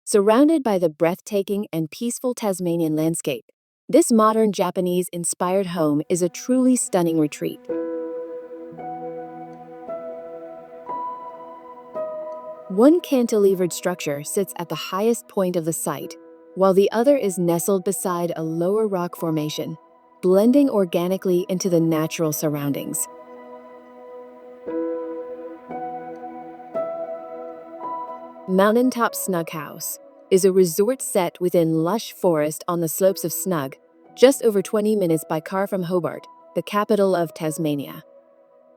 Surrounded by the breathtaking and peaceful Tasmanian landscape, this modern Japanese-inspired home is a truly stunning retreat. One cantilevered structure sits at the highest point of the site, while the other is nestled beside a lower rock formation, blending organically into the natural surroundings. MountainTop Snug House is a resort set within lush forest on the slopes of Snug, just over 20 minutes by car from Hobart, the capital of Tasmania.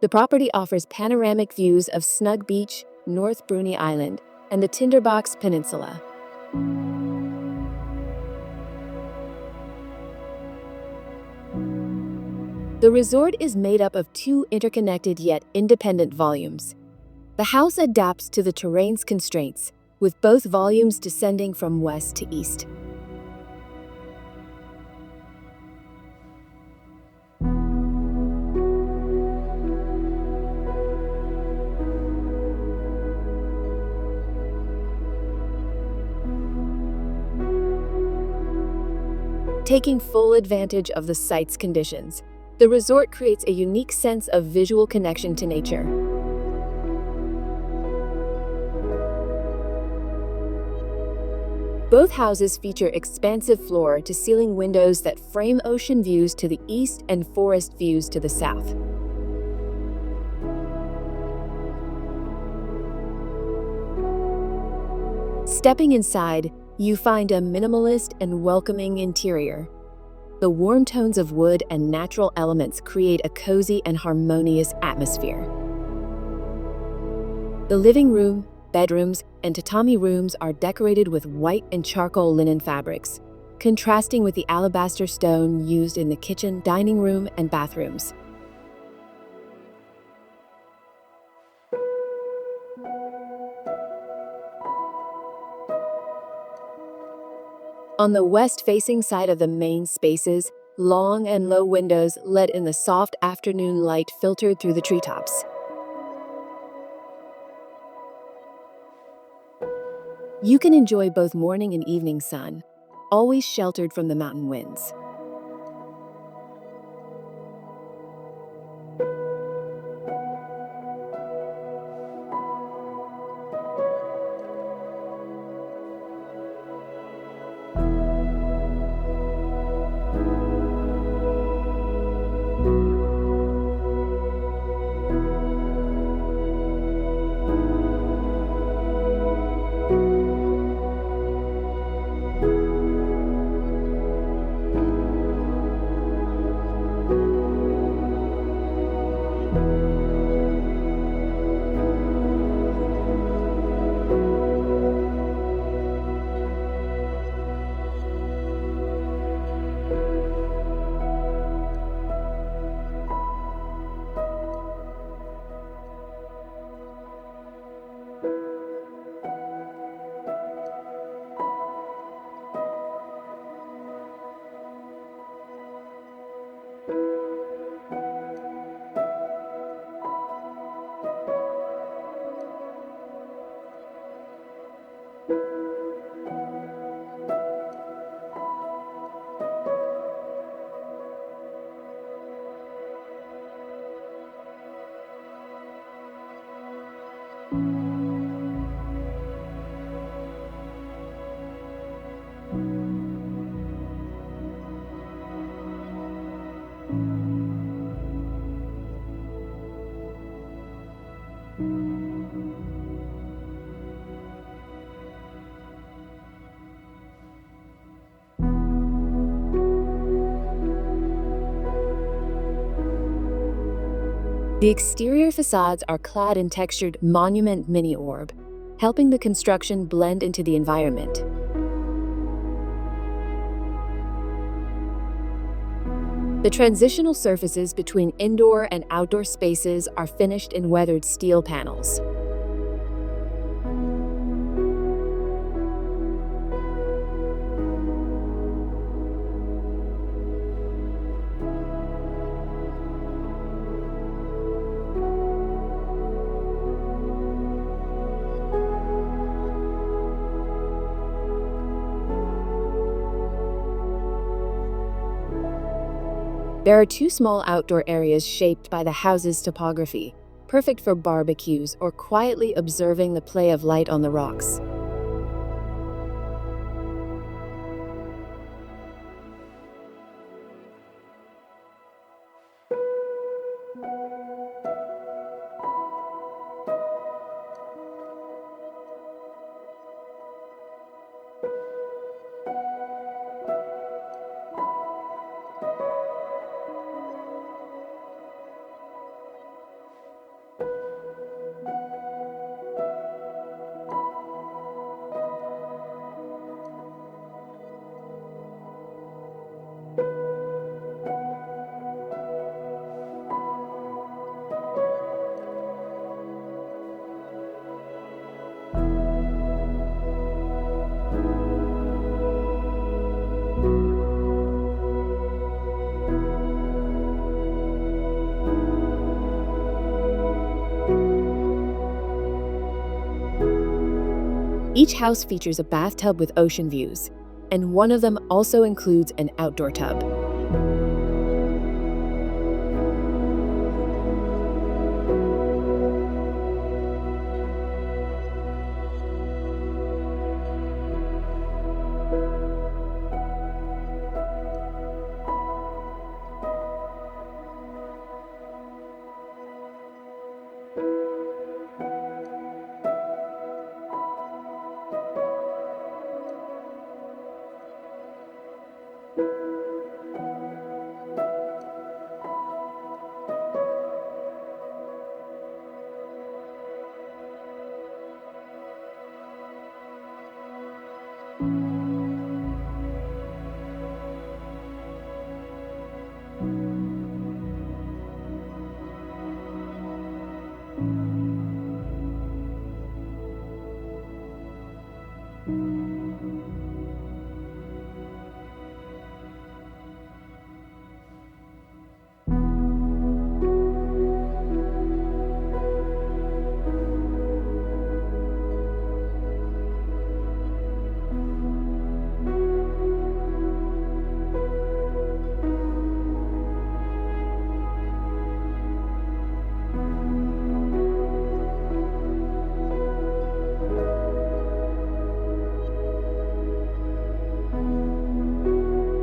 The property offers panoramic views of Snug Beach, North Bruny Island, and the Tinderbox Peninsula. The resort is made up of two interconnected yet independent volumes. The house adapts to the terrain's constraints, with both volumes descending from west to east. Taking full advantage of the site's conditions, the resort creates a unique sense of visual connection to nature. Both houses feature expansive floor-to-ceiling windows that frame ocean views to the east and forest views to the south. Stepping inside, you find a minimalist and welcoming interior. The warm tones of wood and natural elements create a cozy and harmonious atmosphere. The living room, bedrooms, and tatami rooms are decorated with white and charcoal linen fabrics, contrasting with the alabaster stone used in the kitchen, dining room, and bathrooms. On the west-facing side of the main spaces, long and low windows let in the soft afternoon light filtered through the treetops. You can enjoy both morning and evening sun, always sheltered from the mountain winds. The exterior facades are clad in textured monument mini orb, helping the construction blend into the environment. The transitional surfaces between indoor and outdoor spaces are finished in weathered steel panels. There are two small outdoor areas shaped by the house's topography, perfect for barbecues or quietly observing the play of light on the rocks. Each house features a bathtub with ocean views, and one of them also includes an outdoor tub.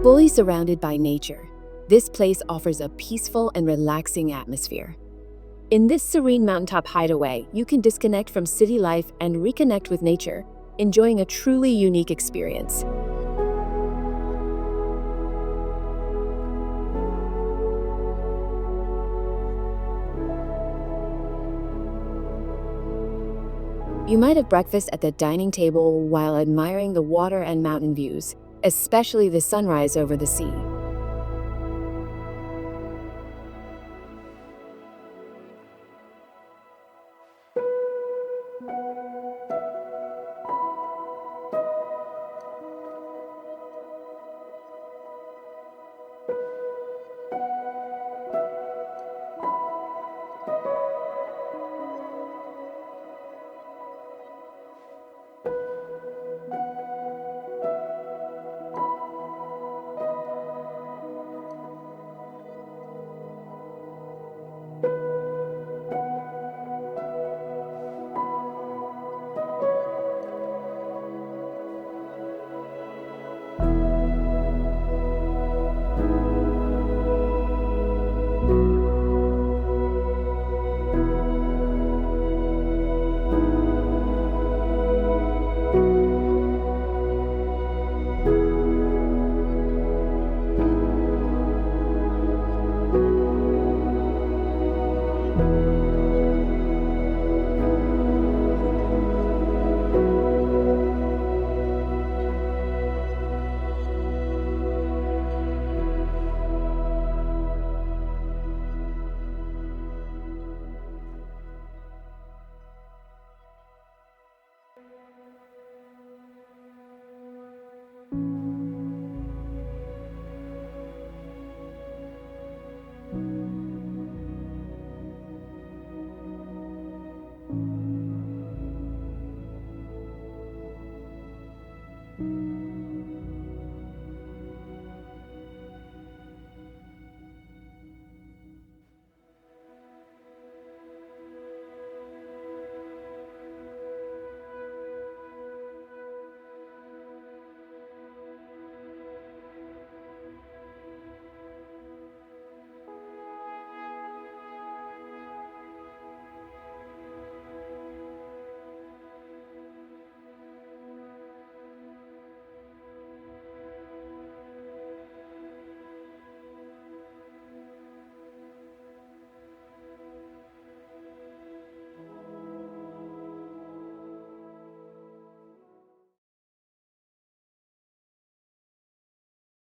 Fully surrounded by nature, this place offers a peaceful and relaxing atmosphere. In this serene mountaintop hideaway, you can disconnect from city life and reconnect with nature, enjoying a truly unique experience. You might have breakfast at the dining table while admiring the water and mountain views, especially the sunrise over the sea.